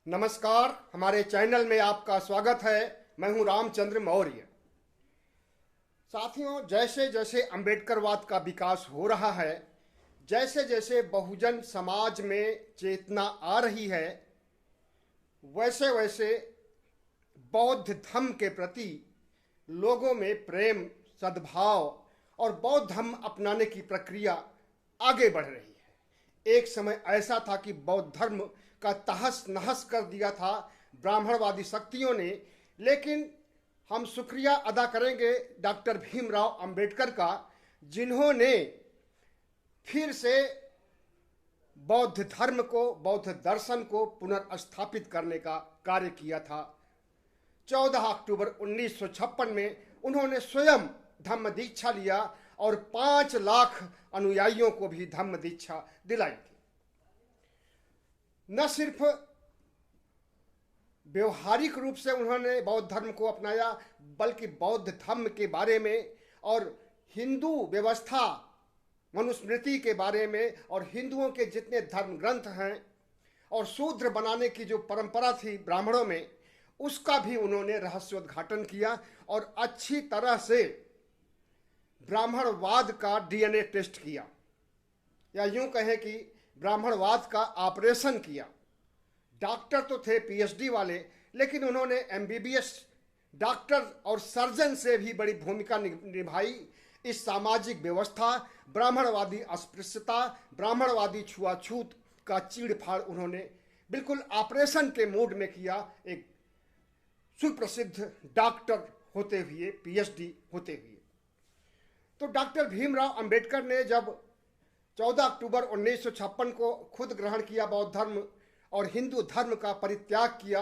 नमस्कार, हमारे चैनल में आपका स्वागत है। मैं हूं रामचंद्र मौर्य। साथियों, जैसे जैसे अंबेडकरवाद का विकास हो रहा है, जैसे जैसे बहुजन समाज में चेतना आ रही है, वैसे वैसे बौद्ध धर्म के प्रति लोगों में प्रेम, सद्भाव और बौद्ध धर्म अपनाने की प्रक्रिया आगे बढ़ रही है। एक समय ऐसा था कि बौद्ध धर्म का तहस नहस कर दिया था ब्राह्मणवादी शक्तियों ने, लेकिन हम शुक्रिया अदा करेंगे डॉक्टर भीमराव अंबेडकर का, जिन्होंने फिर से बौद्ध धर्म को, बौद्ध दर्शन को पुनर्स्थापित करने का कार्य किया था। 14 अक्टूबर 1956 में उन्होंने स्वयं धम्म दीक्षा लिया और 5 लाख अनुयायियों को भी धम्म दीक्षा दिलाई थी। न सिर्फ व्यवहारिक रूप से उन्होंने बौद्ध धर्म को अपनाया, बल्कि बौद्ध धर्म के बारे में और हिंदू व्यवस्था, मनुस्मृति के बारे में और हिंदुओं के जितने धर्म ग्रंथ हैं और शूद्र बनाने की जो परंपरा थी ब्राह्मणों में, उसका भी उन्होंने रहस्योद्घाटन किया और अच्छी तरह से ब्राह्मणवाद का डीएनए टेस्ट किया, या यूं कहें कि ब्राह्मणवाद का ऑपरेशन किया। डॉक्टर तो थे पीएचडी वाले, लेकिन उन्होंने एमबीबीएस डॉक्टर और सर्जन से भी बड़ी भूमिका निभाई। इस सामाजिक व्यवस्था, ब्राह्मणवादी अस्पृश्यता, ब्राह्मणवादी छुआछूत का चीड़फाड़ उन्होंने बिल्कुल ऑपरेशन के मूड में किया, एक सुप्रसिद्ध डॉक्टर होते हुए, पीएचडी होते हुए। तो डॉक्टर भीमराव अंबेडकर ने जब 14 अक्टूबर 1956 को खुद ग्रहण किया बौद्ध धर्म और हिंदू धर्म का परित्याग किया,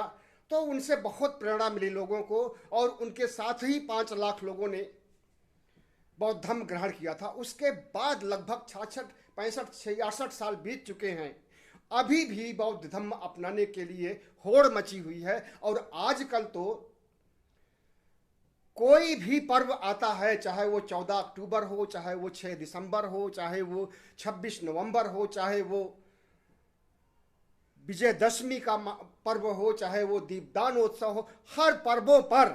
तो उनसे बहुत प्रेरणा मिली लोगों को, और उनके साथ ही 5 लाख लोगों ने बौद्ध धर्म ग्रहण किया था। उसके बाद लगभग 66, 65, 66 साल बीत चुके हैं। अभी भी बौद्ध धर्म अपनाने के लिए होड़ मची हुई है, और आजकल तो कोई भी पर्व आता है, चाहे वो 14 अक्टूबर हो, चाहे वो 6 दिसंबर हो, चाहे वो 26 नवंबर हो, चाहे वो विजयदशमी का पर्व हो, चाहे वो दीपदान उत्सव हो, हर पर्वों पर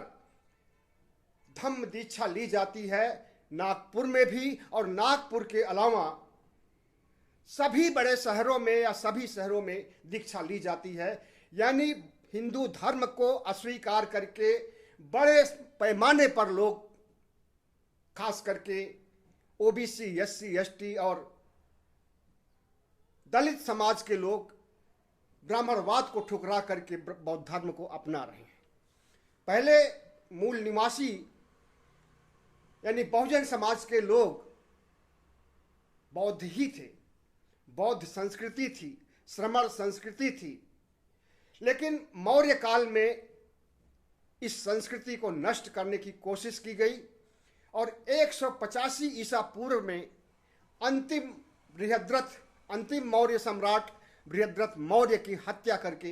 धम्म दीक्षा ली जाती है। नागपुर में भी, और नागपुर के अलावा सभी बड़े शहरों में या सभी शहरों में दीक्षा ली जाती है। यानी हिंदू धर्म को अस्वीकार करके बड़े पैमाने पर लोग, खास करके ओबीसी, एससी, एसटी और दलित समाज के लोग ब्राह्मणवाद को ठुकरा करके बौद्ध धर्म को अपना रहे हैं। पहले मूल निवासी यानी बहुजन समाज के लोग बौद्ध ही थे, बौद्ध संस्कृति थी, श्रमण संस्कृति थी। लेकिन मौर्य काल में इस संस्कृति को नष्ट करने की कोशिश की गई, और 185 ईसा पूर्व में अंतिम मौर्य सम्राट बृहद्रथ मौर्य की हत्या करके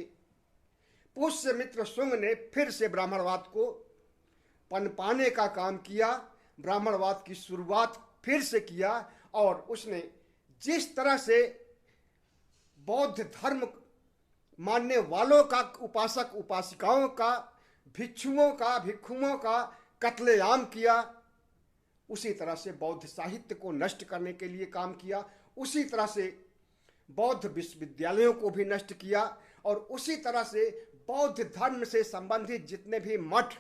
पुष्यमित्र शुंग ने फिर से ब्राह्मणवाद को पनपाने का काम किया, ब्राह्मणवाद की शुरुआत फिर से किया। और उसने जिस तरह से बौद्ध धर्म मानने वालों का, उपासक उपासिकाओं का, भिक्षुओं का कत्लेआम किया, उसी तरह से बौद्ध साहित्य को नष्ट करने के लिए काम किया, उसी तरह से बौद्ध विश्वविद्यालयों को भी नष्ट किया, और उसी तरह से बौद्ध धर्म से संबंधित जितने भी मठ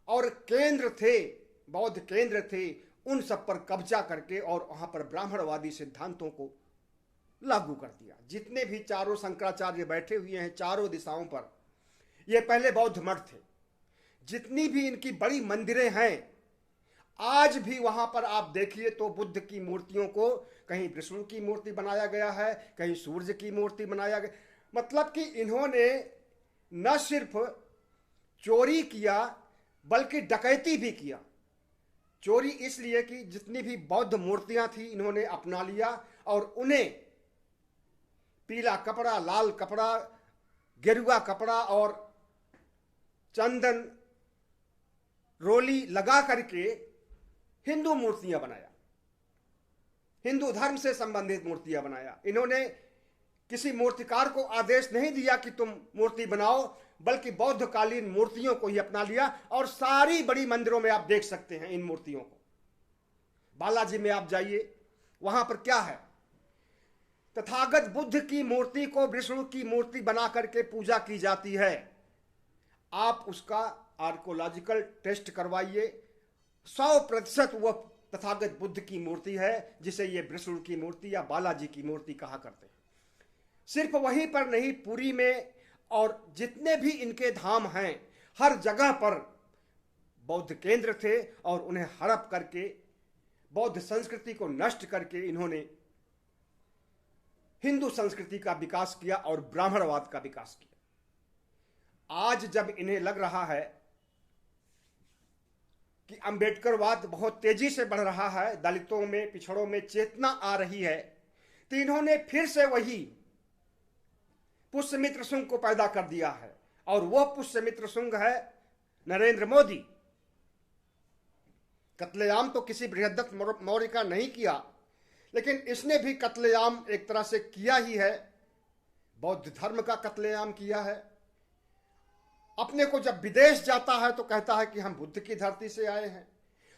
और केंद्र थे, बौद्ध केंद्र थे, उन सब पर कब्जा करके और वहां पर ब्राह्मणवादी सिद्धांतों को लागू कर दिया। जितने भी चारों शंकराचार्य बैठे हुए हैं चारों दिशाओं पर, ये पहले बौद्ध मठ थे। जितनी भी इनकी बड़ी मंदिरें हैं, आज भी वहां पर आप देखिए तो बुद्ध की मूर्तियों को कहीं विष्णु की मूर्ति बनाया गया है, कहीं सूर्य की मूर्ति बनाया गया। मतलब कि इन्होंने न सिर्फ चोरी किया बल्कि डकैती भी किया। चोरी इसलिए कि जितनी भी बौद्ध मूर्तियां थी इन्होंने अपना लिया, और उन्हें पीला कपड़ा, लाल कपड़ा, गेरुआ कपड़ा और चंदन रोली लगा करके हिंदू मूर्तियां बनाया, हिंदू धर्म से संबंधित मूर्तियां बनाया। इन्होंने किसी मूर्तिकार को आदेश नहीं दिया कि तुम मूर्ति बनाओ, बल्कि बौद्धकालीन मूर्तियों को ही अपना लिया। और सारी बड़ी मंदिरों में आप देख सकते हैं इन मूर्तियों को। बालाजी में आप जाइए, वहां पर क्या है, तथागत बुद्ध की मूर्ति को विष्णु की मूर्ति बना करके पूजा की जाती है। आप उसका आर्कोलॉजिकल टेस्ट करवाइए, 100% वह तथागत बुद्ध की मूर्ति है, जिसे ये विष्णु की मूर्ति या बालाजी की मूर्ति कहा करते हैं। सिर्फ वहीं पर नहीं, पुरी में और जितने भी इनके धाम हैं, हर जगह पर बौद्ध केंद्र थे और उन्हें हड़प करके बौद्ध संस्कृति को नष्ट करके इन्होंने हिंदू संस्कृति का विकास किया और ब्राह्मणवाद का विकास किया। आज जब इन्हें लग रहा है कि अंबेडकरवाद बहुत तेजी से बढ़ रहा है, दलितों में, पिछड़ों में चेतना आ रही है, तो इन्होंने फिर से वही पुष्यमित्र शुंग को पैदा कर दिया है। और वह पुष्यमित्र शुंग है नरेंद्र मोदी। कत्लेआम तो किसी बृहद्रथ मौर्य का नहीं किया, लेकिन इसने भी कत्लेआम एक तरह से किया ही है, बौद्ध धर्म का कत्लेआम किया है। अपने को जब विदेश जाता है तो कहता है कि हम बुद्ध की धरती से आए हैं,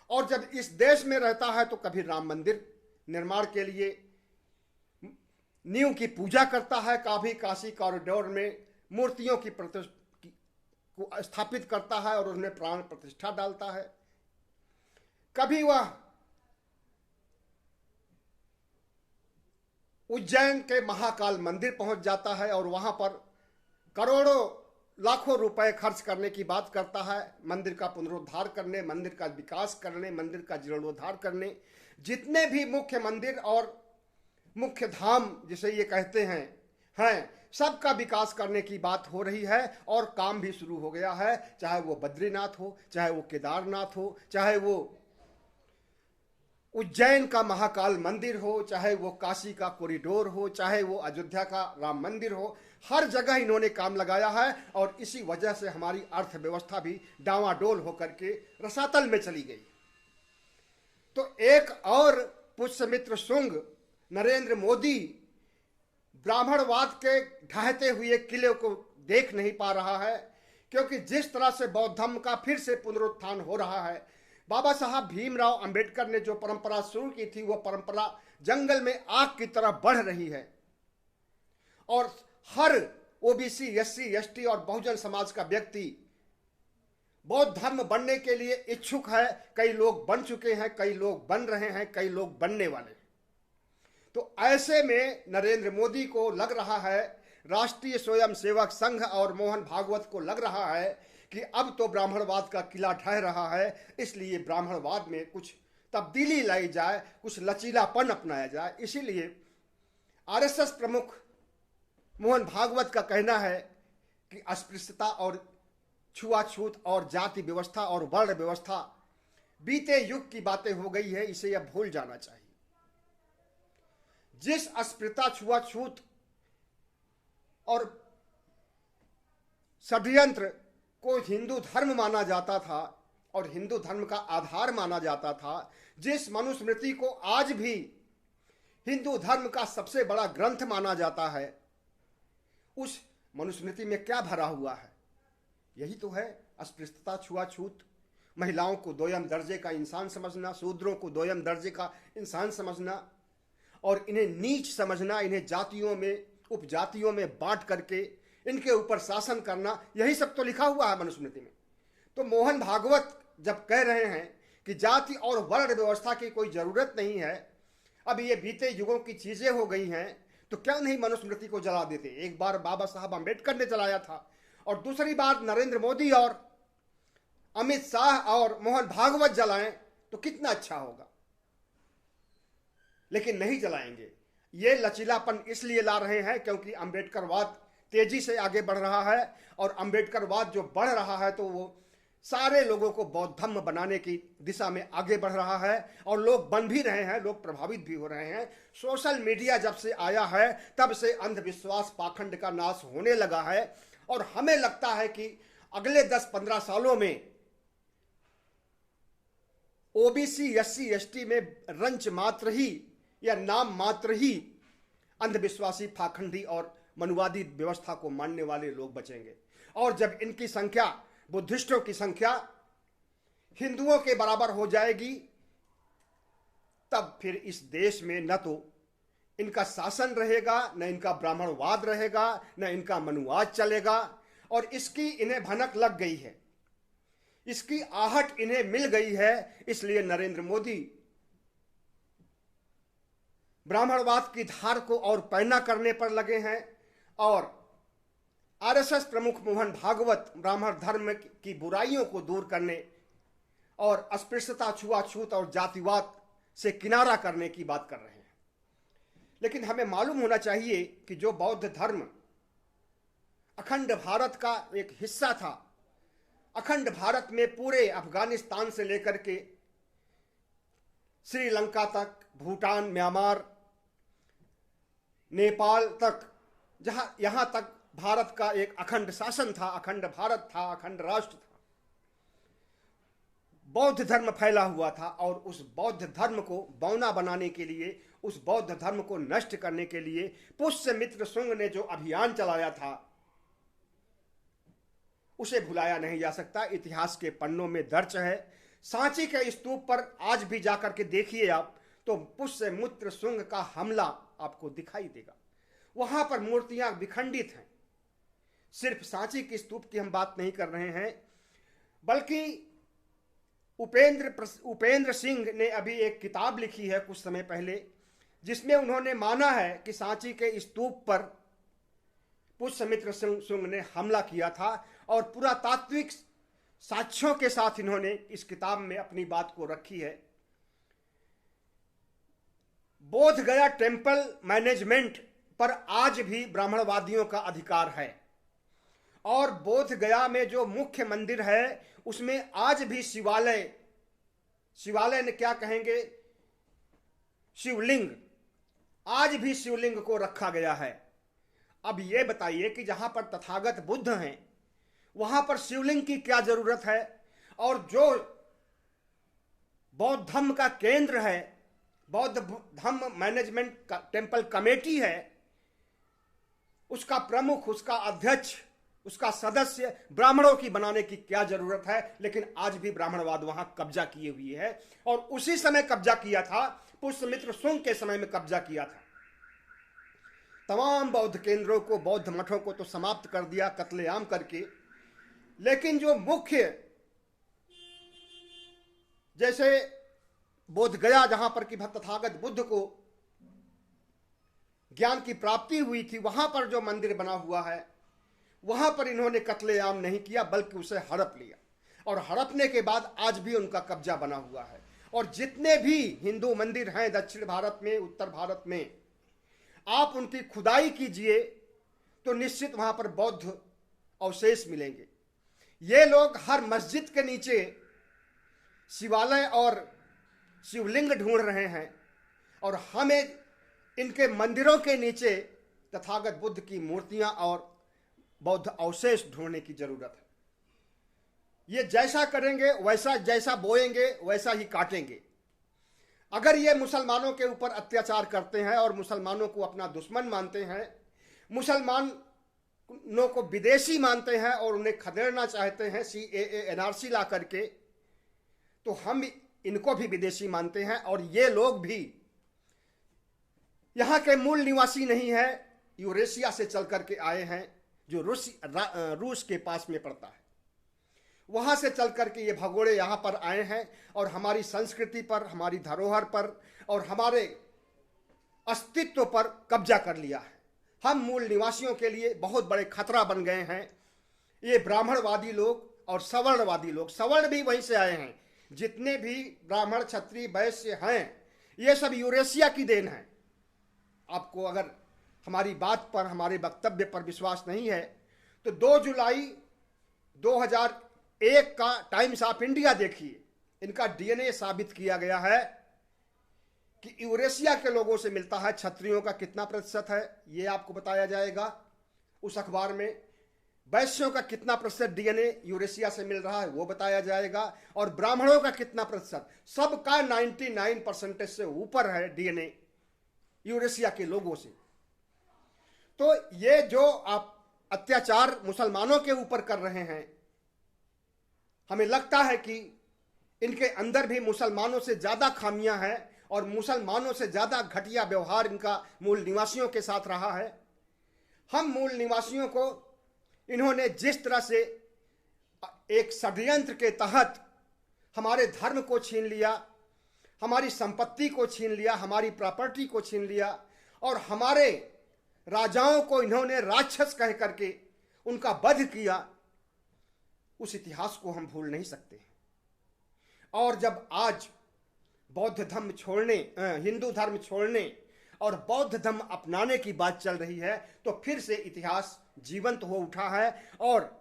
और जब इस देश में रहता है तो कभी राम मंदिर निर्माण के लिए नींव की पूजा करता है, कभी काशी कॉरिडोर में मूर्तियों की को स्थापित करता है और उसमें प्राण प्रतिष्ठा डालता है। कभी वह उज्जैन के महाकाल मंदिर पहुंच जाता है और वहां पर करोड़ों लाखों रुपए खर्च करने की बात करता है, मंदिर का पुनरुद्धार करने, मंदिर का विकास करने, मंदिर का जीर्णोद्धार करने। जितने भी मुख्य मंदिर और मुख्य धाम जिसे ये कहते हैं सबका विकास करने की बात हो रही है और काम भी शुरू हो गया है। चाहे वो बद्रीनाथ हो, चाहे वो केदारनाथ हो, चाहे वो उज्जैन का महाकाल मंदिर हो, चाहे वो काशी का कॉरिडोर हो, चाहे वो अयोध्या का राम मंदिर हो, हर जगह इन्होंने काम लगाया है। और इसी वजह से हमारी अर्थव्यवस्था भी डावाडोल होकर के रसातल में चली गई। तो एक और पुष्यमित्र शुंग नरेंद्र मोदी ब्राह्मणवाद के ढहते हुए किले को देख नहीं पा रहा है, क्योंकि जिस तरह से बौद्ध धर्म का फिर से पुनरुत्थान हो रहा है, बाबा साहब भीमराव अंबेडकर ने जो परंपरा शुरू की थी, वह परंपरा जंगल में आग की तरह बढ़ रही है। और हर ओबीसी, एससी, एसटी और बहुजन समाज का व्यक्ति बौद्ध धर्म बनने के लिए इच्छुक है। कई लोग बन चुके हैं, कई लोग बन रहे हैं, कई लोग बनने वाले हैं। तो ऐसे में नरेंद्र मोदी को लग रहा है, राष्ट्रीय स्वयंसेवक संघ और मोहन भागवत को लग रहा है कि अब तो ब्राह्मणवाद का किला ढह रहा है, इसलिए ब्राह्मणवाद में कुछ तब्दीली लाई जाए, कुछ लचीलापन अपनाया जाए। इसीलिए आरएसएस प्रमुख मोहन भागवत का कहना है कि अस्पृश्यता और छुआछूत और जाति व्यवस्था और वर्ण व्यवस्था बीते युग की बातें हो गई है, इसे अब भूल जाना चाहिए। जिस अस्पृश्यता, छुआछूत और षड्यंत्र को हिंदू धर्म माना जाता था और हिंदू धर्म का आधार माना जाता था, जिस मनुस्मृति को आज भी हिंदू धर्म का सबसे बड़ा ग्रंथ माना जाता है, उस मनुस्मृति में क्या भरा हुआ है? यही तो है अस्पृश्यता, छुआछूत, महिलाओं को दोयम दर्जे का इंसान समझना, शूद्रों को दोयम दर्जे का इंसान समझना और इन्हें नीच समझना, इन्हें जातियों में, उपजातियों में बांट करके इनके ऊपर शासन करना, यही सब तो लिखा हुआ है मनुस्मृति में। तो मोहन भागवत जब कह रहे हैं कि जाति और वर्ण व्यवस्था की कोई जरूरत नहीं है, अब ये बीते युगों की चीजें हो गई हैं, तो क्यों नहीं मनुस्मृति को जला देते? एक बार बाबा साहब अंबेडकर ने जलाया था और दूसरी बार नरेंद्र मोदी और अमित शाह और मोहन भागवत जलाएं तो कितना अच्छा होगा। लेकिन नहीं जलाएंगे। ये लचीलापन इसलिए ला रहे हैं क्योंकि अंबेडकरवाद तेजी से आगे बढ़ रहा है और अंबेडकरवाद जो बढ़ रहा है तो वो सारे लोगों को बौद्ध धर्म बनाने की दिशा में आगे बढ़ रहा है और लोग बन भी रहे हैं, लोग प्रभावित भी हो रहे हैं। सोशल मीडिया जब से आया है तब से अंधविश्वास, पाखंड का नाश होने लगा है और हमें लगता है कि अगले 10-15 सालों में ओबीसी, एससी, एसटी में रंच मात्र ही या नाम मात्र ही अंधविश्वासी, पाखंडी और मनुवादी व्यवस्था को मानने वाले लोग बचेंगे। और जब इनकी संख्या, बुद्धिस्टों की संख्या हिंदुओं के बराबर हो जाएगी, तब फिर इस देश में न तो इनका शासन रहेगा, न इनका ब्राह्मणवाद रहेगा, न इनका मनुवाद चलेगा। और इसकी इन्हें भनक लग गई है, इसकी आहट इन्हें मिल गई है। इसलिए नरेंद्र मोदी ब्राह्मणवाद की धार को और पैना करने पर लगे हैं। और आरएसएस प्रमुख मोहन भागवत ब्राह्मण धर्म की बुराइयों को दूर करने और अस्पृश्यता, छुआछूत और जातिवाद से किनारा करने की बात कर रहे हैं। लेकिन हमें मालूम होना चाहिए कि जो बौद्ध धर्म अखंड भारत का एक हिस्सा था, अखंड भारत में पूरे अफगानिस्तान से लेकर के श्रीलंका तक, भूटान, म्यांमार, नेपाल तक, यहां तक भारत का एक अखंड शासन था, अखंड भारत था, अखंड राष्ट्र था। बौद्ध धर्म फैला हुआ था और उस बौद्ध धर्म को बौना बनाने के लिए, उस बौद्ध धर्म को नष्ट करने के लिए पुष्यमित्र शुंग ने जो अभियान चलाया था, उसे भुलाया नहीं जा सकता। इतिहास के पन्नों में दर्ज है। सांची के स्तूप पर आज भी जाकर के देखिए आप, तो पुष्यमित्र शुंग का हमला आपको दिखाई देगा। वहां पर मूर्तियां विखंडित हैं। सिर्फ सांची के स्तूप की हम बात नहीं कर रहे हैं, बल्कि उपेंद्र सिंह ने अभी एक किताब लिखी है कुछ समय पहले, जिसमें उन्होंने माना है कि सांची के स्तूप पर पुष्यमित्र शुंग ने हमला किया था। और पुरातात्विक साक्ष्यों के साथ इन्होंने इस किताब में अपनी बात को रखी है। बोध गया टेम्पल मैनेजमेंट पर आज भी ब्राह्मणवादियों का अधिकार है। और बोध गया में जो मुख्य मंदिर है उसमें आज भी शिवालय ने क्या कहेंगे, शिवलिंग, आज भी शिवलिंग को रखा गया है। अब यह बताइए कि जहां पर तथागत बुद्ध हैं वहां पर शिवलिंग की क्या जरूरत है। और जो बौद्ध धर्म का केंद्र है, बौद्ध धर्म मैनेजमेंट टेम्पल कमेटी है, उसका प्रमुख, उसका अध्यक्ष, उसका सदस्य ब्राह्मणों की बनाने की क्या जरूरत है। लेकिन आज भी ब्राह्मणवाद वहां कब्जा किए हुए है। और उसी समय कब्जा किया था, पुष्यमित्र शुंग के समय में कब्जा किया था। तमाम बौद्ध केंद्रों को, बौद्ध मठों को तो समाप्त कर दिया कत्लेआम करके। लेकिन जो मुख्य, जैसे बोध गया जहां पर कि तथागत बुद्ध को ज्ञान की प्राप्ति हुई थी, वहां पर जो मंदिर बना हुआ है वहां पर इन्होंने कत्लेआम नहीं किया, बल्कि उसे हड़प लिया। और हड़पने के बाद आज भी उनका कब्जा बना हुआ है। और जितने भी हिंदू मंदिर हैं दक्षिण भारत में, उत्तर भारत में, आप उनकी खुदाई कीजिए तो निश्चित वहां पर बौद्ध अवशेष मिलेंगे। ये लोग हर मस्जिद के नीचे शिवालय और शिवलिंग ढूंढ रहे हैं, और हमें इनके मंदिरों के नीचे तथागत बुद्ध की मूर्तियां और बौद्ध अवशेष ढूंढने की जरूरत है। ये जैसा करेंगे वैसा, जैसा बोएंगे वैसा ही काटेंगे। अगर ये मुसलमानों के ऊपर अत्याचार करते हैं और मुसलमानों को अपना दुश्मन मानते हैं, मुसलमानों को विदेशी मानते हैं और उन्हें खदेड़ना चाहते हैं CAA NRC ला करके, तो हम इनको भी विदेशी मानते हैं। और ये लोग भी यहाँ के मूल निवासी नहीं है, यूरेशिया से चल करके आए हैं, जो रूस के पास में पड़ता है। वहां से चल करके ये भगोड़े यहाँ पर आए हैं और हमारी संस्कृति पर, हमारी धरोहर पर और हमारे अस्तित्व पर कब्जा कर लिया है। हम मूल निवासियों के लिए बहुत बड़े खतरा बन गए हैं। ये ब्राह्मणवादी लोग और सवर्णवादी लोग, सवर्ण भी वहीं से आए हैं। जितने भी ब्राह्मण, क्षत्रिय, वैश्य हैं, ये सब यूरेशिया की देन है। आपको अगर हमारी बात पर, हमारे वक्तव्य पर विश्वास नहीं है तो 2 जुलाई 2001 का टाइम्स ऑफ इंडिया देखिए। इनका DNA साबित किया गया है कि यूरेशिया के लोगों से मिलता है। क्षत्रियों का कितना प्रतिशत है ये आपको बताया जाएगा उस अखबार में। वैश्यों का कितना प्रतिशत DNA यूरेशिया से मिल रहा है वो बताया जाएगा। और ब्राह्मणों का कितना प्रतिशत, सबका 99% से ऊपर है DNA यूरेशिया के लोगों से। तो ये जो आप अत्याचार मुसलमानों के ऊपर कर रहे हैं, हमें लगता है कि इनके अंदर भी मुसलमानों से ज़्यादा खामियां हैं और मुसलमानों से ज़्यादा घटिया व्यवहार इनका मूल निवासियों के साथ रहा है। हम मूल निवासियों को इन्होंने जिस तरह से एक षड्यंत्र के तहत हमारे धर्म को छीन लिया, हमारी संपत्ति को छीन लिया, हमारी प्रॉपर्टी को छीन लिया और हमारे राजाओं को इन्होंने राक्षस कह करके उनका वध किया, उस इतिहास को हम भूल नहीं सकते। और जब आज बौद्ध धर्म छोड़ने, हिंदू धर्म छोड़ने और बौद्ध धर्म अपनाने की बात चल रही है, तो फिर से इतिहास जीवंत हो उठा है और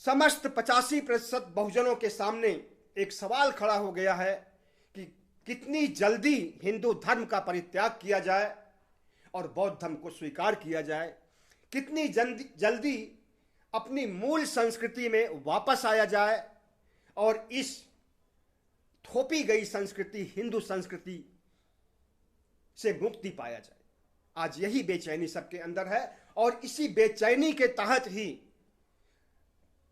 समस्त 85% बहुजनों के सामने एक सवाल खड़ा हो गया है कि कितनी जल्दी हिंदू धर्म का परित्याग किया जाए और बौद्ध धर्म को स्वीकार किया जाए, कितनी जल्दी अपनी मूल संस्कृति में वापस आया जाए और इस थोपी गई संस्कृति, हिंदू संस्कृति से मुक्ति पाया जाए। आज यही बेचैनी सबके अंदर है और इसी बेचैनी के तहत ही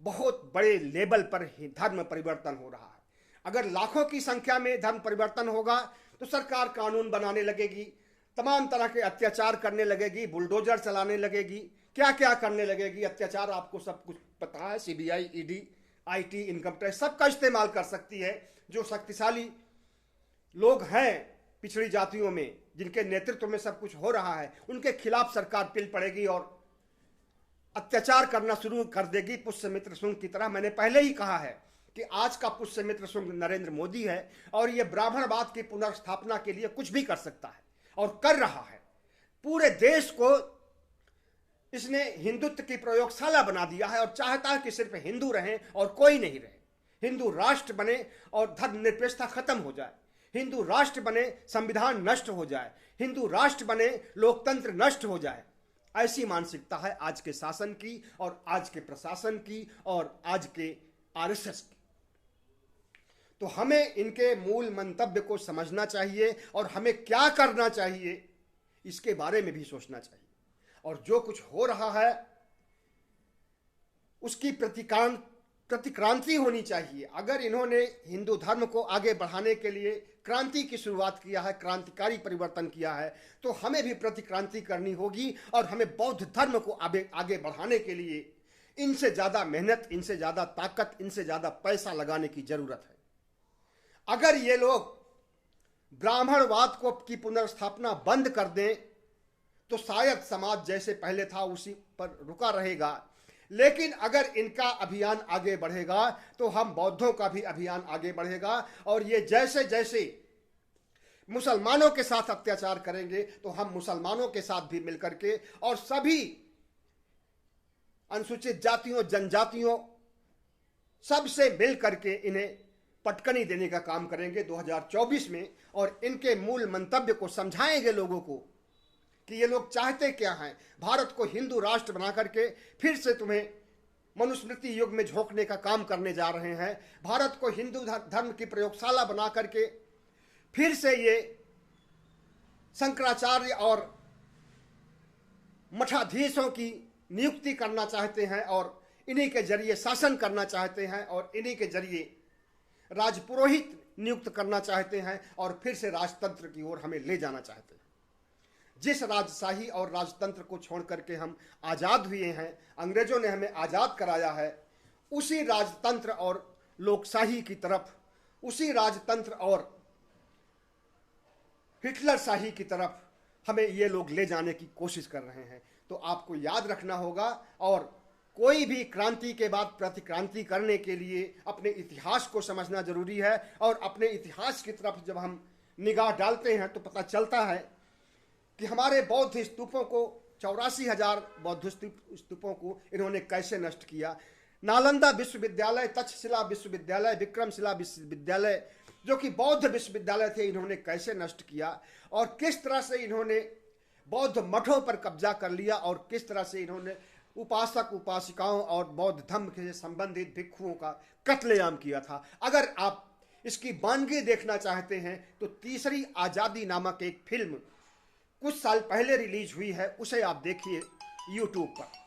बहुत बड़े लेवल पर ही धर्म परिवर्तन हो रहा है। अगर लाखों की संख्या में धर्म परिवर्तन होगा तो सरकार कानून बनाने लगेगी, तमाम तरह के अत्याचार करने लगेगी, बुलडोजर चलाने लगेगी, क्या क्या करने लगेगी। अत्याचार आपको सब कुछ पता है, CBI, ED, IT, income tax सबका इस्तेमाल कर सकती है। जो शक्तिशाली लोग हैं पिछड़ी जातियों में, जिनके नेतृत्व में सब कुछ हो रहा है, उनके खिलाफ सरकार पिल पड़ेगी और अत्याचार करना शुरू कर देगी पुष्यमित्र शुंग की तरह। मैंने पहले ही कहा है कि आज का पुष्यमित्र शुंग नरेंद्र मोदी है और यह ब्राह्मणवाद की पुनर्स्थापना के लिए कुछ भी कर सकता है और कर रहा है। पूरे देश को इसने हिंदुत्व की प्रयोगशाला बना दिया है और चाहता है कि सिर्फ हिंदू रहें और कोई नहीं रहे। हिंदू राष्ट्र बने और धर्मनिरपेक्षता खत्म हो जाए, हिंदू राष्ट्र बने, संविधान नष्ट हो जाए, हिंदू राष्ट्र बने, लोकतंत्र नष्ट हो जाए। ऐसी मानसिकता है आज के शासन की और आज के प्रशासन की और आज के आरएसएस की। तो हमें इनके मूल मंतव्य को समझना चाहिए और हमें क्या करना चाहिए इसके बारे में भी सोचना चाहिए। और जो कुछ हो रहा है उसकी प्रतिक्रांति होनी चाहिए। अगर इन्होंने हिंदू धर्म को आगे बढ़ाने के लिए क्रांति की शुरुआत किया है, क्रांतिकारी परिवर्तन किया है, तो हमें भी प्रतिक्रांति करनी होगी और हमें बौद्ध धर्म को आगे बढ़ाने के लिए इनसे ज़्यादा मेहनत, इनसे ज़्यादा ताकत, इनसे ज़्यादा पैसा लगाने की ज़रूरत है। अगर ये लोग ब्राह्मणवाद को की पुनर्स्थापना बंद कर दें तो शायद समाज जैसे पहले था उसी पर रुका रहेगा, लेकिन अगर इनका अभियान आगे बढ़ेगा तो हम बौद्धों का भी अभियान आगे बढ़ेगा और ये जैसे जैसे मुसलमानों के साथ अत्याचार करेंगे तो हम मुसलमानों के साथ भी मिलकर के और सभी अनुसूचित जातियों, जनजातियों सबसे मिल करके इन्हें पटकनी देने का काम करेंगे 2024 में और इनके मूल मंतव्य को समझाएंगे लोगों को कि ये लोग चाहते क्या हैं। भारत को हिंदू राष्ट्र बना करके फिर से तुम्हें मनुस्मृति युग में झोंकने का काम करने जा रहे हैं। भारत को हिंदू धर्म की प्रयोगशाला बना करके फिर से ये शंकराचार्य और मठाधीशों की नियुक्ति करना चाहते हैं और इन्हीं के जरिए शासन करना चाहते हैं और इन्हीं के जरिए राजपुरोहित नियुक्त करना चाहते हैं और फिर से राजतंत्र की ओर हमें ले जाना चाहते हैं। जिस राजशाही और राजतंत्र को छोड़ करके हम आज़ाद हुए हैं, अंग्रेजों ने हमें आज़ाद कराया है, उसी राजतंत्र और लोकशाही की तरफ, उसी राजतंत्र और हिटलर शाही की तरफ हमें ये लोग ले जाने की कोशिश कर रहे हैं। तो आपको याद रखना होगा और कोई भी क्रांति के बाद प्रतिक्रांति करने के लिए अपने इतिहास को समझना जरूरी है और अपने इतिहास की तरफ जब हम निगाह डालते हैं तो पता चलता है कि हमारे बौद्ध स्तूपों को 84,000 बौद्ध स्तूपों को इन्होंने कैसे नष्ट किया। नालंदा विश्वविद्यालय, तक्षशिला विश्वविद्यालय, विक्रमशिला विश्वविद्यालय जो कि बौद्ध विश्वविद्यालय थे, इन्होंने कैसे नष्ट किया और किस तरह से इन्होंने बौद्ध मठों पर कब्जा कर लिया और किस तरह से इन्होंने उपासक उपासिकाओं और बौद्ध धर्म से संबंधित भिक्षुओं का कत्लेआम किया था। अगर आप इसकी वानगी देखना चाहते हैं तो तीसरी आज़ादी नामक एक फिल्म कुछ साल पहले रिलीज हुई है, उसे आप देखिए यूट्यूब पर।